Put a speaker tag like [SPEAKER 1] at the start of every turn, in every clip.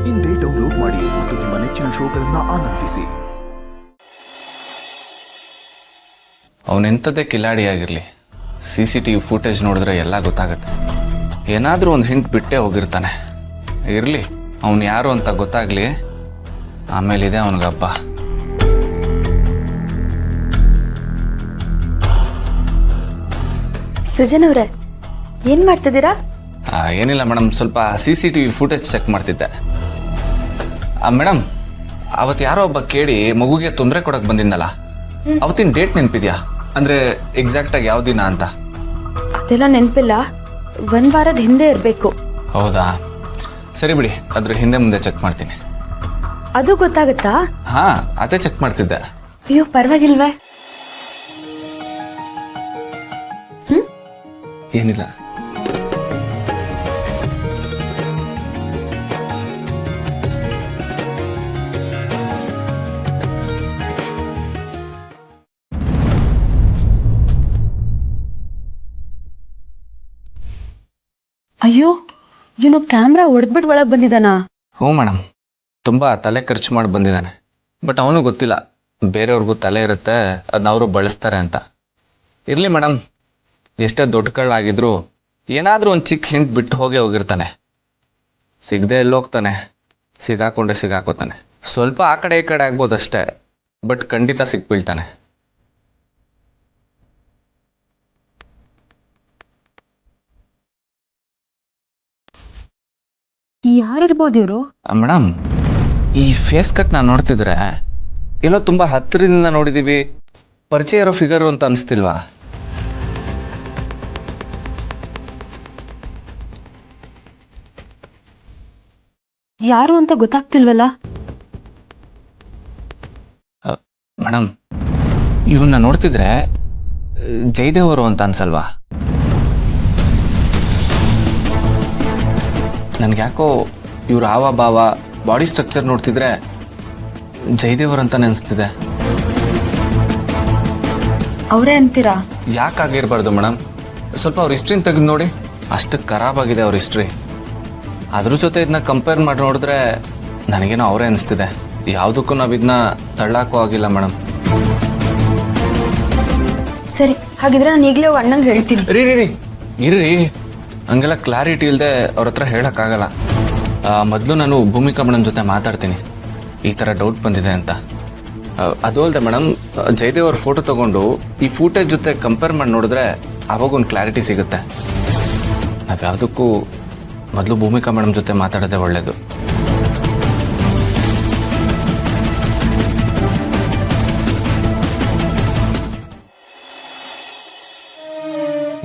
[SPEAKER 1] ಇಂದೇ ಡೌನ್ಲೋಡ್ ಮಾಡಿ ಮತ್ತು ನಿಮ್ಮ ನೆಚ್ಚಿನ ಶೋಗಳನ್ನು ಆನಂದಿಸಿ.
[SPEAKER 2] ಅವನೆಂಥದ್ದೇ ಕಿಲಾಡಿ ಆಗಿರಲಿ, CCTV ಫುಟೇಜ್ ನೋಡಿದ್ರೆ ಎಲ್ಲ ಗೊತ್ತಾಗುತ್ತೆ. ಏನಾದರೂ ಒಂದು ಹಿಂಟ್ ಬಿಟ್ಟೇ ಹೋಗಿರ್ತಾನೆ. ಇರಲಿ, ಅವನು ಯಾರು ಅಂತ ಗೊತ್ತಾಗಲಿ, ಆಮೇಲಿದೆ ಅವನಿಗಬ್ಬ.
[SPEAKER 3] ಸೃಜನ್ ಅವರೇ, ಏನು ಮಾಡ್ತಿದ್ದೀರಾ?
[SPEAKER 2] ಏನಿಲ್ಲ ಮೇಡಮ್, ಸ್ವಲ್ಪ CCTV ಫುಟೇಜ್ ಚೆಕ್ ಮಾಡ್ತಿದ್ದೆ. ಮೇಡಮ್, ಅವತ್ತು ಯಾರೋ ಒಬ್ಬ ಕೇಳಿ ಮಗುಗೆ ತೊಂದರೆ ಕೊಡಕ್ಕೆ ಬಂದಿದ್ದಲ್ಲ, ಅವತ್ತಿನ ಡೇಟ್ ನೆನಪಿದ್ಯಾ? ಅಂದರೆ ಎಕ್ಸಾಕ್ಟಾಗಿ ಯಾವ ದಿನ ಅಂತ?
[SPEAKER 3] ಅದೆಲ್ಲ ನೆನಪಿಲ್ಲ, 1 ವಾರದ ಹಿಂದೆ ಇರಬೇಕು.
[SPEAKER 2] ಹೌದಾ, ಸರಿ ಬಿಡಿ, ಅದ್ರ ಹಿಂದೆ ಮುಂದೆ ಚೆಕ್ ಮಾಡ್ತೀನಿ.
[SPEAKER 3] ಅದು ಗೊತ್ತಾಗುತ್ತಾ?
[SPEAKER 2] ಹಾಂ, ಅದೇ ಚೆಕ್ ಮಾಡ್ತಿದ್ದೆ.
[SPEAKER 3] ಅಯ್ಯೋ, ಪರವಾಗಿಲ್ವೇ?
[SPEAKER 2] ಏನಿಲ್ಲ.
[SPEAKER 3] ಅಯ್ಯೋ, ಇವನು ಕ್ಯಾಮ್ರಾ ಹೊಡೆದ್ಬಿಟ್ಟು ಒಳಗೆ ಬಂದಿದ್ದಾನಾ?
[SPEAKER 2] ಹ್ಞೂ ಮೇಡಮ್, ತುಂಬ ತಲೆ ಖರ್ಚು ಮಾಡಿ ಬಂದಿದ್ದಾನೆ. ಬಟ್ ಅವನು ಗೊತ್ತಿಲ್ಲ, ಬೇರೆಯವ್ರಿಗೂ ತಲೆ ಇರುತ್ತೆ, ಅದನ್ನ ಅವರು ಬಳಸ್ತಾರೆ ಅಂತ. ಇರಲಿ ಮೇಡಮ್, ಎಷ್ಟೇ ದೊಡ್ಡ ಕಳ್ಳಾಗಿದ್ರೂ ಏನಾದರೂ ಒಂದು ಚಿಕ್ಕ ಹಿಂಟ್ ಬಿಟ್ಟು ಹೋಗಿರ್ತಾನೆ. ಸಿಗದೆ ಎಲ್ಲೋಗ್ತಾನೆ, ಸಿಗಾಕೋತಾನೆ. ಸ್ವಲ್ಪ ಆ ಕಡೆ ಈ ಕಡೆ ಆಗ್ಬೋದಷ್ಟೇ, ಬಟ್ ಖಂಡಿತ ಸಿಕ್ಬೀಳ್ತಾನೆ.
[SPEAKER 3] ಯಾರಿರ್ಬೋದು ಇವರು?
[SPEAKER 2] ಮೇಡಮ್, ಈ ಫೇಸ್ ಕಟ್ ನಾನು ನೋಡ್ತಿದ್ರೆ ಎಲ್ಲೋ ತುಂಬ ಹತ್ತಿರದಿಂದ ನೋಡಿದ್ದೀವಿ, ಪರಿಚಯ ಇರೋ ಫಿಗರು ಅಂತ ಅನಿಸ್ತಿಲ್ವಾ?
[SPEAKER 3] ಯಾರು ಅಂತ ಗೊತ್ತಾಗ್ತಿಲ್ವಲ್ಲ.
[SPEAKER 2] ಮೇಡಮ್, ಇವನ್ನ ನೋಡ್ತಿದ್ರೆ ಜಯದೇವ್ ಅವರು ಅಂತ ಅನ್ಸಲ್ವಾ? ನನಗ್ಯಾಕೋ ಇವ್ರ ಹಾವ ಭಾವ, ಬಾಡಿ ಸ್ಟ್ರಕ್ಚರ್ ನೋಡ್ತಿದ್ರೆ ಜಯದೇವರ್ ಅಂತ ಅನಿಸ್ತಿದೆ.
[SPEAKER 3] ಅವರೇ ಅಂತೀರಾ?
[SPEAKER 2] ಯಾಕಾಗಿರ್ಬಾರ್ದು ಮೇಡಮ್, ಸ್ವಲ್ಪ ಅವ್ರ ಹಿಸ್ಟ್ರಿನ ತೆಗೆದು ನೋಡಿ, ಅಷ್ಟು ಖರಾಬಾಗಿದೆ ಅವ್ರ ಹಿಸ್ಟ್ರಿ. ಅದ್ರ ಜೊತೆ ಇದನ್ನ ಕಂಪೇರ್ ಮಾಡಿ ನೋಡಿದ್ರೆ ನನಗೇನೋ ಅವರೇ ಅನಿಸ್ತಿದೆ. ಯಾವುದಕ್ಕೂ ನಾವು ಇದನ್ನ ತಳ್ಳಾಕೋ ಆಗಿಲ್ಲ ಮೇಡಮ್.
[SPEAKER 3] ಸರಿ, ಹಾಗಿದ್ರೆ ನಾನು ಈಗಲೇ ಅಣ್ಣಂಗೆ ಹೇಳ್ತೀನಿ.
[SPEAKER 2] ರೀ ಇರ್ರಿ, ಹಂಗೆಲ್ಲ ಕ್ಲಾರಿಟಿ ಇಲ್ಲದೆ ಅವ್ರ ಹತ್ರ ಹೇಳೋಕ್ಕಾಗಲ್ಲ. ಮೊದಲು ನಾನು ಭೂಮಿಕಾ ಮೇಡಮ್ ಜೊತೆ ಮಾತಾಡ್ತೀನಿ, ಈ ಥರ ಡೌಟ್ ಬಂದಿದೆ ಅಂತ. ಅದು ಅಲ್ಲದೆ ಮೇಡಮ್, ಜಯದೇವ್ ಅವ್ರ ಫೋಟೋ ತೊಗೊಂಡು ಈ ಫೂಟೇಜ್ ಜೊತೆ ಕಂಪೇರ್ ಮಾಡಿ ನೋಡಿದ್ರೆ ಆವಾಗ ಒಂದು ಕ್ಲಾರಿಟಿ ಸಿಗುತ್ತೆ. ನಾವು ಯಾವುದಕ್ಕೂ ಮೊದಲು ಭೂಮಿಕಾ ಮೇಡಮ್ ಜೊತೆ ಮಾತಾಡೋದೇ ಒಳ್ಳೆಯದು.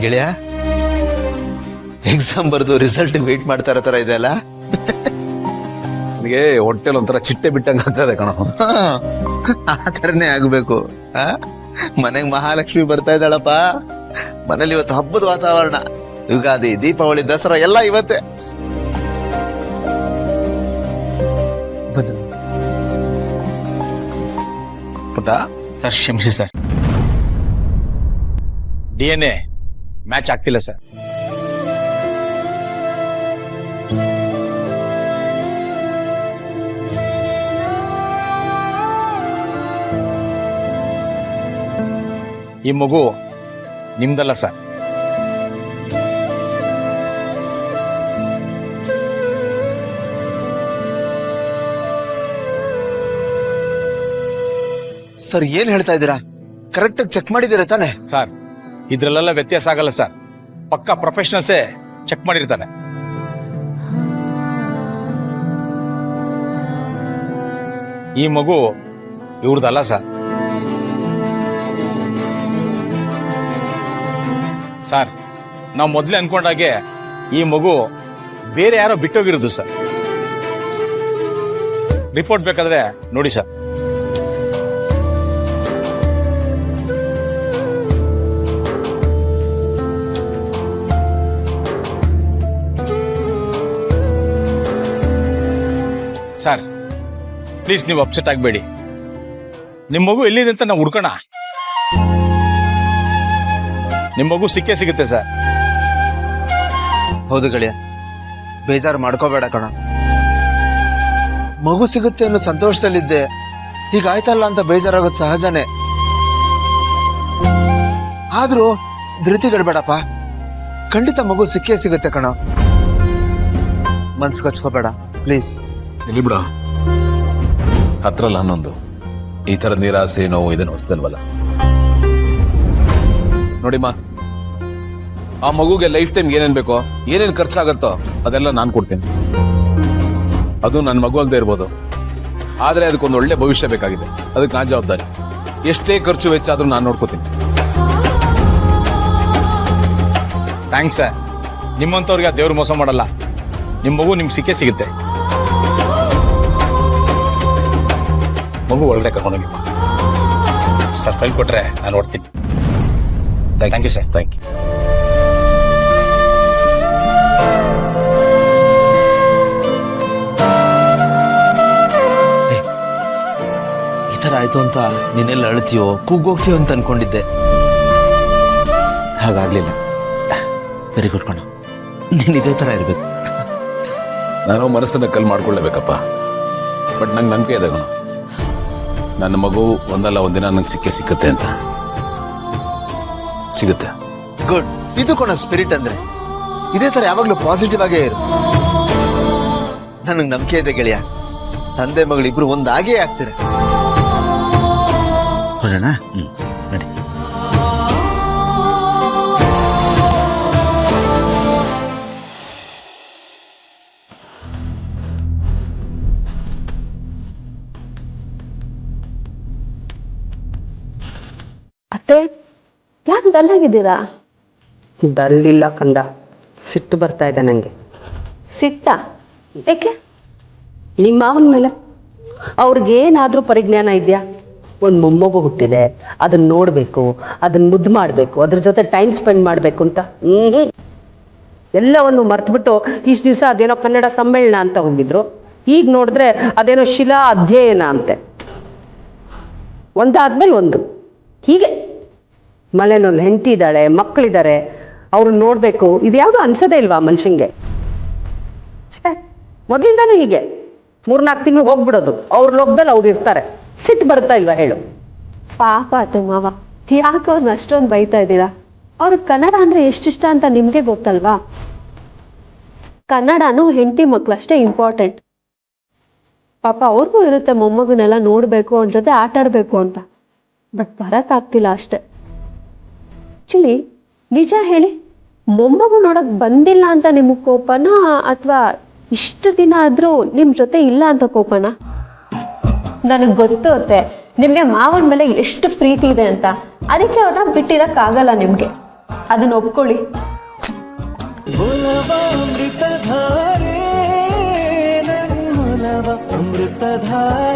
[SPEAKER 4] ಗೆಳೆಯ, ಎಕ್ಸಾಮ್ ಬರೆದು ರಿಸಲ್ಟ್ ವೇಟ್ ಮಾಡ್ತಾ ಇರೋ ತರ ಇದೆ ಅಲ್ಲ?
[SPEAKER 5] ನನಗೆ ಹೊಟ್ಟೆಲ್ ಒಂಥರ ಚಿಟ್ಟೆ ಬಿಟ್ಟಂಗೆ ಆಗ್ತದೆ ಕಣೋ.
[SPEAKER 4] ಆ ಥರನೇ ಆಗ್ಬೇಕು. ಮನೆಗ್ ಮಹಾಲಕ್ಷ್ಮಿ ಬರ್ತಾ ಇದ್ದಾಳಪ್ಪ. ಮನೇಲಿ ಇವತ್ತು ಹಬ್ಬದ ವಾತಾವರಣ. ಯುಗಾದಿ, ದೀಪಾವಳಿ, ದಸರಾ ಎಲ್ಲ ಇವತ್ತೇ.
[SPEAKER 5] ಪುಟ್ಟ,
[SPEAKER 6] ಸರ್ ಕ್ಷಮಿಸಿ ಸರ್, DNA ಮ್ಯಾಚ್ ಆಗ್ತಿಲ್ಲ ಸರ್. ಈ ಮಗು ನಿಮ್ದಲ್ಲ ಸರ್.
[SPEAKER 4] ಸರ್, ಏನ್ ಹೇಳ್ತಾ ಇದ್ದೀರಾ? ಕರೆಕ್ಟ್ ಆಗಿ ಚೆಕ್ ಮಾಡಿದ್ದೀರಾ ತಾನೆ?
[SPEAKER 6] ಸರ್, ಇದ್ರಲ್ಲೆಲ್ಲ ವ್ಯತ್ಯಾಸ ಆಗಲ್ಲ ಸರ್. ಪಕ್ಕಾ ಪ್ರೊಫೆಷನಲ್ಸೇ ಚೆಕ್ ಮಾಡಿರ್ತಾನೆ. ಈ ಮಗು ಇವ್ರದಲ್ಲ ಸರ್. ಸರ್, ನಾವು ಮೊದಲೇ ಅನ್ಕೊಂಡಾಗೆ ಈ ಮಗು ಬೇರೆ ಯಾರೋ ಬಿಟ್ಟೋಗಿರೋದು ಸರ್. ರಿಪೋರ್ಟ್ ಬೇಕಾದ್ರೆ ನೋಡಿ ಸರ್. ಸರ್, ಪ್ಲೀಸ್ ನೀವು ಅಪ್ಸೆಟ್ ಆಗಬೇಡಿ. ನಿಮ್ಮ ಮಗು ಎಲ್ಲಿದೆ ಅಂತ ನಾವು ಹುಡ್ಕೋಣ. ನಿಮ್ಮ ಮಗು ಸಿಕ್ಕೇ ಸಿಗುತ್ತೆ ಸರ್.
[SPEAKER 4] ಹೌದು ಗೆಳೆಯ, ಬೇಜಾರು ಮಾಡ್ಕೋಬೇಡ ಕಣ. ಮಗು ಸಿಗುತ್ತೆ ಅನ್ನೋ ಸಂತೋಷದಲ್ಲಿದ್ದೆ. ಹೀಗಾಯ್ತಲ್ಲ ಅಂತ ಬೇಜಾರಾಗೋದು ಸಹಜನೇ. ಆದ್ರೂ ಧೃತಿಗಡ್ಬೇಡಪ್ಪ, ಖಂಡಿತ ಮಗು ಸಿಕ್ಕೇ ಸಿಗುತ್ತೆ ಕಣ. ಮನ್ಸು ಕಚ್ಕೋಬೇಡ ಪ್ಲೀಸ್.
[SPEAKER 5] ಇಲ್ಲಿ ಬಿಡ, ಹತ್ರಲ್ಲ ಹನ್ನೊಂದು. ಈ ತರ ನಿರಾಸೆ ನೋವು ಇದನ್ನು ಹೊಸ್ತಲ್ವಲ್ಲ. ನೋಡಿಮ್ಮ, ಆ ಮಗುಗೆ ಲೈಫ್ ಟೈಮ್ ಏನೇನ್ ಬೇಕೋ, ಏನೇನ್ ಖರ್ಚಾಗತ್ತೋ ಅದೆಲ್ಲ ನಾನು ಕೊಡ್ತೀನಿ. ಅದು ನನ್ನ ಮಗು ಅಲ್ದೇ ಇರ್ಬೋದು, ಆದ್ರೆ ಅದಕ್ಕೊಂದು ಒಳ್ಳೆ ಭವಿಷ್ಯ ಬೇಕಾಗಿದೆ. ಅದಕ್ಕೆ ನಾನ್ ಜವಾಬ್ದಾರಿ. ಎಷ್ಟೇ ಖರ್ಚು ವೆಚ್ಚ ಆದ್ರೂ ನಾನು ನೋಡ್ಕೋತೀನಿ.
[SPEAKER 6] Thanks sir. ನಿಮ್ಮಂಥವ್ರಿಗೆ ಆ ದೇವ್ರು ಮೋಸ ಮಾಡಲ್ಲ. ನಿಮ್ಮ ಮಗು ನಿಮ್ಗೆ ಸಿಕ್ಕೇ ಸಿಗುತ್ತೆ. ಮಗು ಒಳಗಡೆ ಕರ್ಕೊಂಡೋಗಿ ಸರ್. ಫೈಲ್ ಕೊಟ್ರೆ ನಾನು ನೋಡ್ತೀನಿ. Thank you sir.
[SPEAKER 5] Thank you.
[SPEAKER 4] ಈ ತರ ಆಯ್ತು ಅಂತ ನೀನೆಲ್ಲ ಅಳ್ತೀಯೋ ಕೂಗೋಗ್ತೀಯೋ ಅಂತ ಅನ್ಕೊಂಡಿದ್ದೆ. ಹಾಗಾಗ್ಲಿಲ್ಲ. ವೆರಿ ಗುಡ್ ಕಣ. ನೀನ್ ಇದೇ ತರ ಇರ್ಬೇಕು.
[SPEAKER 5] ನಾನು ಮನಸ್ಸನ್ನ ಕಲ್ ಮಾಡ್ಕೊಳ್ಳೇಬೇಕಪ್ಪ. ಬಟ್ ನಂಗೆ ನಂಬಿಕೆ ಇದೆ ಕಣ, ನನ್ನ ಮಗು ಒಂದಲ್ಲ ಒಂದಿನ ನಂಗೆ ಸಿಕ್ಕುತ್ತೆ ಅಂತ. ಸಿಗುತ್ತೆ.
[SPEAKER 4] ಗುಡ್. ಇದು ಕಣ ಸ್ಪಿರಿಟ್ ಅಂದ್ರೆ. ಇದೇ ತರ ಯಾವಾಗ್ಲೂ ಪಾಸಿಟಿವ್ ಆಗೇ ಇರು. ನನಗ್ ನಂಬಿಕೆ ಇದೆ ಗೆಳೆಯ, ತಂದೆ ಮಗಳಿಬ್ರು ಒಂದಾಗೇ ಆಗ್ತಾರೆ. ಹೋಗೋಣ? ನಡಿ.
[SPEAKER 7] ಅತ್ತೆ, ಯಾಕೆ ಡಲ್ಲಾಗಿದ್ದೀರಾ?
[SPEAKER 8] ಡಲ್ಲಿಲ್ಲ ಕಂದ, ಸಿಟ್ಟು ಬರ್ತಾ ಇದೆ ನನಗೆ.
[SPEAKER 7] ಸಿಟ್ಟ? ಏಕೆ?
[SPEAKER 8] ನಿಮ್ಮ ಮಾವನ ಮೇಲೆ ಅವ್ರಿಗೇನಾದರೂ ಪರಿಜ್ಞಾನ ಇದೆಯಾ? ಒಂದು ಮೊಮ್ಮಗು ಹುಟ್ಟಿದೆ, ಅದನ್ನ ನೋಡಬೇಕು, ಅದನ್ನ ಮುದ್ದು ಮಾಡಬೇಕು, ಅದ್ರ ಜೊತೆ ಟೈಮ್ ಸ್ಪೆಂಡ್ ಮಾಡಬೇಕು ಅಂತ ಎಲ್ಲವನ್ನು ಮರ್ತ್ಬಿಟ್ಟು ಇಷ್ಟು ದಿವಸ ಅದೇನೋ ಕನ್ನಡ ಸಮ್ಮೇಳನ ಅಂತ ಹೋಗಿದ್ರು. ಈಗ ನೋಡಿದ್ರೆ ಅದೇನೋ ಶಿಲಾ ಅಧ್ಯಯನ ಅಂತೆ. ಒಂದಾದ್ಮೇಲೆ ಒಂದು ಹೀಗೆ. ಮನೇನೊಂದು ಹೆಂಡತಿ ಇದ್ದಾಳೆ, ಮಕ್ಕಳಿದ್ದಾರೆ, ಅವ್ರನ್ನ ನೋಡಬೇಕು. ಇದ್ಯಾವುದೂ ಅನ್ಸೋದೇ ಇಲ್ವಾ ಮನುಷ್ಯಂಗೆ? ಮೊದಲಿಂದಾನು ಹೀಗೆ 3-4 ತಿಂಗಳು ಹೋಗ್ಬಿಡೋದು, ಅವ್ರ ಲೋಕದಲ್ಲಿ ಅವ್ರು ಇರ್ತಾರೆ. ಸಿಟ್ಟು ಬರ್ತಾ ಇಲ್ವಾ ಹೇಳು?
[SPEAKER 7] ಪಾಪ ಅತ್ತೆ ಮಾವ, ಯಾಕೆ ಅವ್ರನ್ನ ಅಷ್ಟೊಂದು ಬೈತಾ ಇದ್ದೀರಾ? ಅವ್ರಿಗೆ ಕನ್ನಡ ಅಂದ್ರೆ ಎಷ್ಟಿಷ್ಟ ಅಂತ ನಿಮ್ಗೆ ಗೊತ್ತಲ್ವಾ? ಕನ್ನಡನೂ ಹೆಂಡತಿ ಮಕ್ಳು ಅಷ್ಟೇ ಇಂಪಾರ್ಟೆಂಟ್. ಪಾಪ ಅವ್ರಿಗೂ ಇರುತ್ತೆ ಮೊಮ್ಮಗನೆಲ್ಲ ನೋಡ್ಬೇಕು, ಅವ್ನ ಜೊತೆ ಆಟ ಆಡ್ಬೇಕು ಅಂತ. ಬಟ್ ಬರಕ್ಕಾಗ್ತಿಲ್ಲ ಅಷ್ಟೆ. ಆಕ್ಚುಲಿ ನಿಜ ಹೇಳಿ, ಮೊಮ್ಮಗು ನೋಡಕ್ ಬಂದಿಲ್ಲ ಅಂತ ನಿಮ್ಗೆ ಕೋಪನಾ, ಅಥವಾ ಇಷ್ಟು ದಿನ ಆದ್ರೂ ನಿಮ್ ಜೊತೆ ಇಲ್ಲ ಅಂತ ಕೋಪನಾ? ನನಗೆ ಗೊತ್ತು ಅತ್ತೆ, ನಿಮ್ಗೆ ಮಾವನ ಮೇಲೆ ಎಷ್ಟು ಪ್ರೀತಿ ಇದೆ ಅಂತ. ಅದಕ್ಕೆ ಅವ್ರನ್ನ ಬಿಟ್ಟಿರಕ್ಕಾಗಲ್ಲ ನಿಮ್ಗೆ. ಅದನ್ನ ಒಪ್ಕೊಳ್ಳಿ.
[SPEAKER 9] ಅಮೃತಧಾರೆ